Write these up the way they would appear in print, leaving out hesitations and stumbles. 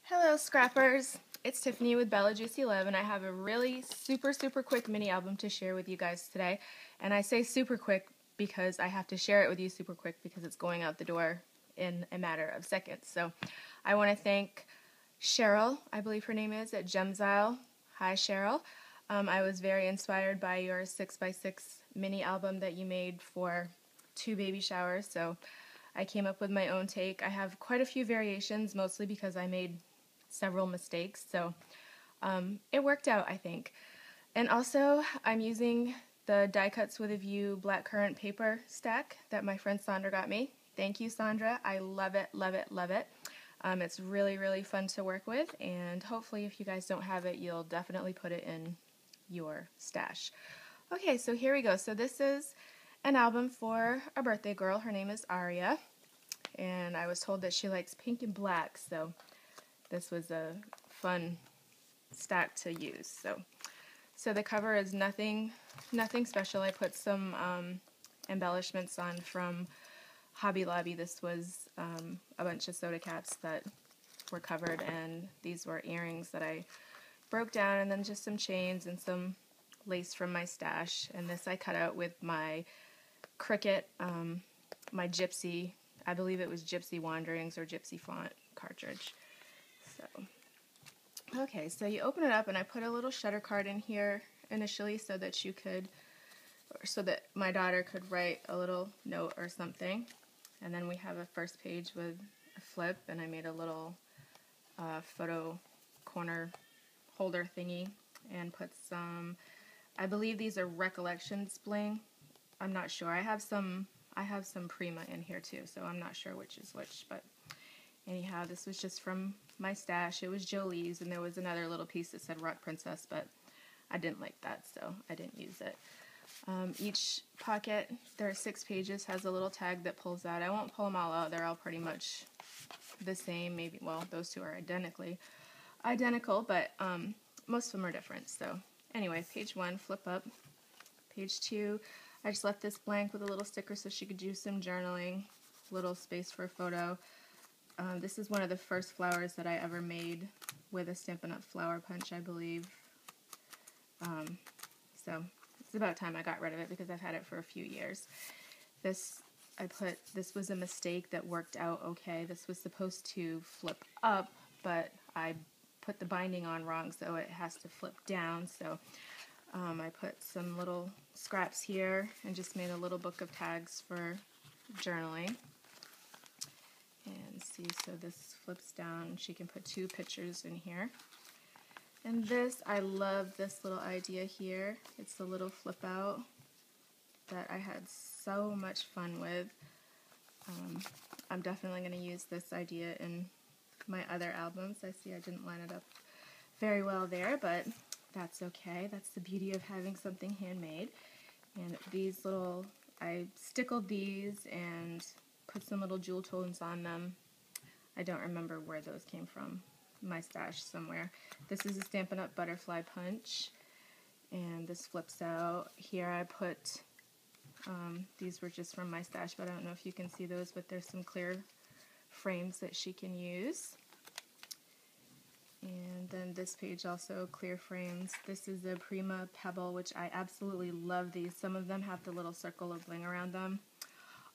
Hello scrappers, it's Tiffany with Bella Juicy Love, and I have a really super quick mini album to share with you guys today. And I say super quick because I have to share it with you super quick because it's going out the door in a matter of seconds. So I want to thank Cheryl, I believe her name is, at Gemzile. Hi Cheryl. I was very inspired by your 6x6 mini album that you made for 2 baby showers, so I came up with my own take. I have quite a few variations, mostly because I made several mistakes, so it worked out, I think. And also, I'm using the Die Cuts with a View Black Currant paper stack that my friend Sandra got me. Thank you, Sandra. I love it, love it, love it. It's really fun to work with, and hopefully if you guys don't have it, you'll definitely put it in your stash. Okay, so here we go. So this is an album for a birthday girl. Her name is Aria, and I was told that she likes pink and black, so this was a fun stack to use. So the cover is nothing special. I put some embellishments on from Hobby Lobby. This was a bunch of soda caps that were covered, and these were earrings that I broke down, and then just some chains and some lace from my stash. And this I cut out with my Cricut, my Gypsy, I believe it was Gypsy Wanderings or Gypsy Font cartridge. So, okay, so you open it up, and I put a little shutter card in here initially so that my daughter could write a little note or something. And then we have a first page with a flip, and I made a little photo corner holder thingy and put some, I believe these are Recollections bling. I'm not sure. I have some Prima in here too, so I'm not sure which is which, but anyhow, this was just from my stash. It was Jolie's, and there was another little piece that said Rock Princess, but I didn't like that, so I didn't use it. Each pocket, there are 6 pages, has a little tag that pulls out. I won't pull them all out. They're all pretty much the same. Maybe, well, those two are identical, but most of them are different. So anyway, page 1, flip up. Page 2, I just left this blank with a little sticker so she could do some journaling, little space for a photo. This is one of the first flowers that I ever made with a Stampin' Up! Flower punch, I believe. So it's about time I got rid of it because I've had it for a few years. This was a mistake that worked out okay. This was supposed to flip up, but I put the binding on wrong, so it has to flip down. So I put some little scraps here and just made a little book of tags for journaling. And see, so this flips down. She can put 2 pictures in here. And this, I love this little idea here. It's a little flip out that I had so much fun with. I'm definitely going to use this idea in my other albums. I see I didn't line it up very well there, but that's okay. That's the beauty of having something handmade. And these little, I stickled these and put some little jewel tones on them. I don't remember where those came from. My stash somewhere. This is a Stampin' Up! Butterfly punch, and this flips out. Here I put, these were just from my stash, but I don't know if you can see those, but there's some clear frames that she can use. And then this page also, clear frames. This is a Prima Pebble, which I absolutely love these. Some of them have the little circle of bling around them.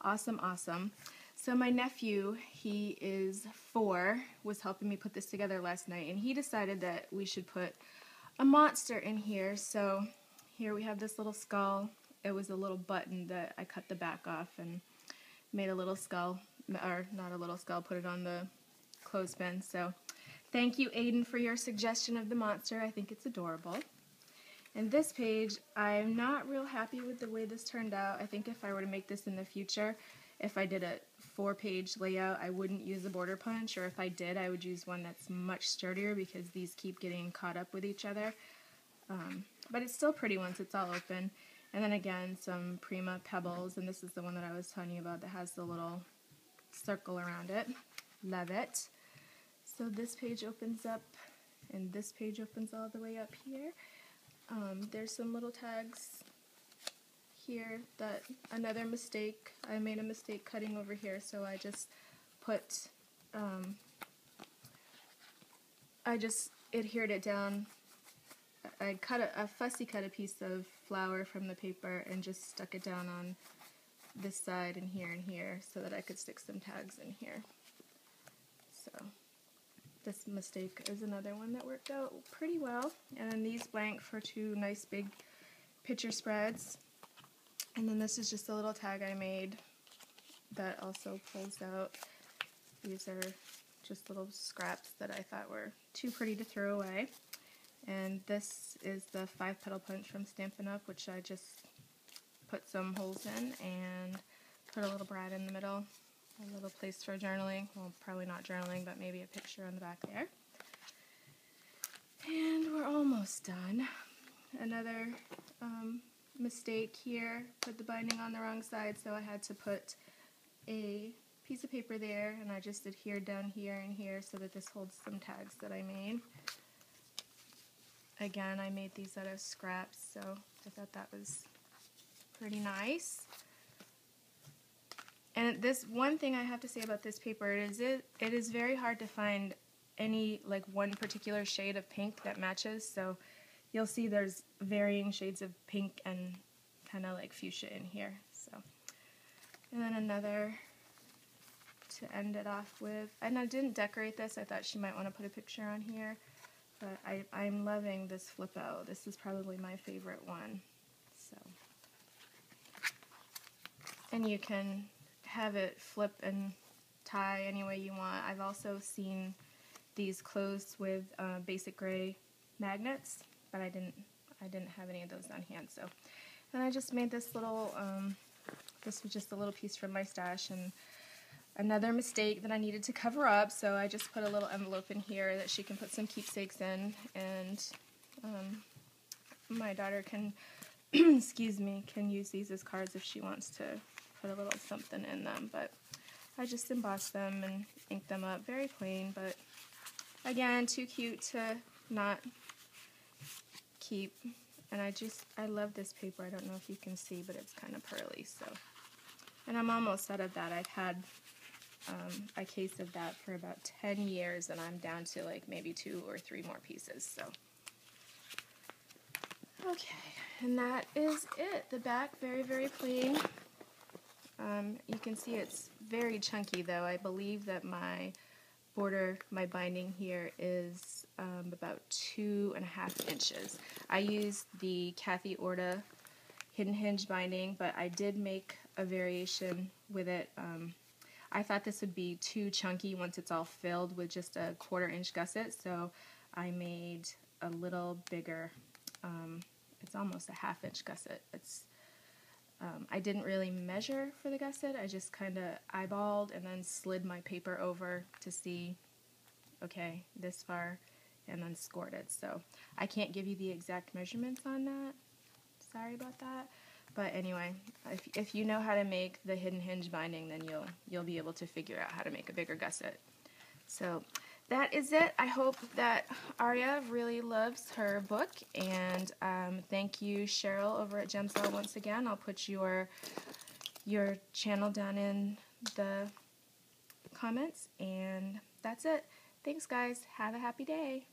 Awesome, awesome. So my nephew, he is 4, was helping me put this together last night, and he decided that we should put a monster in here. So here we have this little skull. It was a little button that I cut the back off and made a little skull, or not a little skull, put it on the clothespin. So thank you, Aiden, for your suggestion of the monster. I think it's adorable. And this page, I'm not real happy with the way this turned out. I think if I were to make this in the future, if I did a 4-page layout, I wouldn't use a border punch, or if I did, I would use one that's much sturdier because these keep getting caught up with each other. But it's still pretty once it's all open. And then again, some Prima Pebbles, and this is the one that I was telling you about that has the little circle around it. Love it. So this page opens up, and this page opens all the way up here. There's some little tags here that, another mistake, I made a mistake cutting over here, so I just put I just adhered it down. I fussy cut a piece of flour from the paper and just stuck it down on this side and here so that I could stick some tags in here. So this mistake is another one that worked out pretty well. And then these blank for 2 nice big picture spreads. And then this is just a little tag I made that also pulls out. These are just little scraps that I thought were too pretty to throw away. And this is the 5-petal punch from Stampin' Up, which I just put some holes in and put a little brad in the middle. A little place for journaling. Well, probably not journaling, but maybe a picture on the back there. And we're almost done. Another mistake here, put the binding on the wrong side, so I had to put a piece of paper there, and I just adhered down here and here so that this holds some tags that I made. Again, I made these out of scraps, so I thought that was pretty nice. And this one thing I have to say about this paper is it is very hard to find any like one particular shade of pink that matches, so you'll see there's varying shades of pink and kind of like fuchsia in here. So, and then another to end it off with, and I didn't decorate this, I thought she might want to put a picture on here, but I'm loving this flip out. This is probably my favorite one. So, and you can have it flip and tie any way you want. I've also seen these closed with basic gray magnets, but I didn't have any of those on hand. So, and I just made this little, this was just a little piece from my stash, and another mistake that I needed to cover up, so I just put a little envelope in here that she can put some keepsakes in, and my daughter can, excuse me, can use these as cards if she wants to put a little something in them, but I just embossed them and inked them up, very plain, but again, too cute to not keep. And I love this paper. I don't know if you can see, but it's kind of pearly, so. And I'm almost out of that. I've had a case of that for about 10 years, and I'm down to like maybe 2 or 3 more pieces, so. Okay, and that is it. The back, very, very plain. You can see it's very chunky, though. I believe that my border, my binding here is about 2.5 inches. I used the Kathy Orta hidden hinge binding, but I did make a variation with it. I thought this would be too chunky once it's all filled with just a 1/4 inch gusset, so I made a little bigger. It's almost a 1/2 inch gusset. It's I didn't really measure for the gusset. I just kind of eyeballed and then slid my paper over to see, okay, this far, and then scored it. So I can't give you the exact measurements on that. Sorry about that. But anyway, if you know how to make the hidden hinge binding, then you'll be able to figure out how to make a bigger gusset. So that is it. I hope that Aria really loves her book, and thank you, Cheryl, over at Gemsol once again. I'll put your channel down in the comments, and that's it. Thanks, guys. Have a happy day.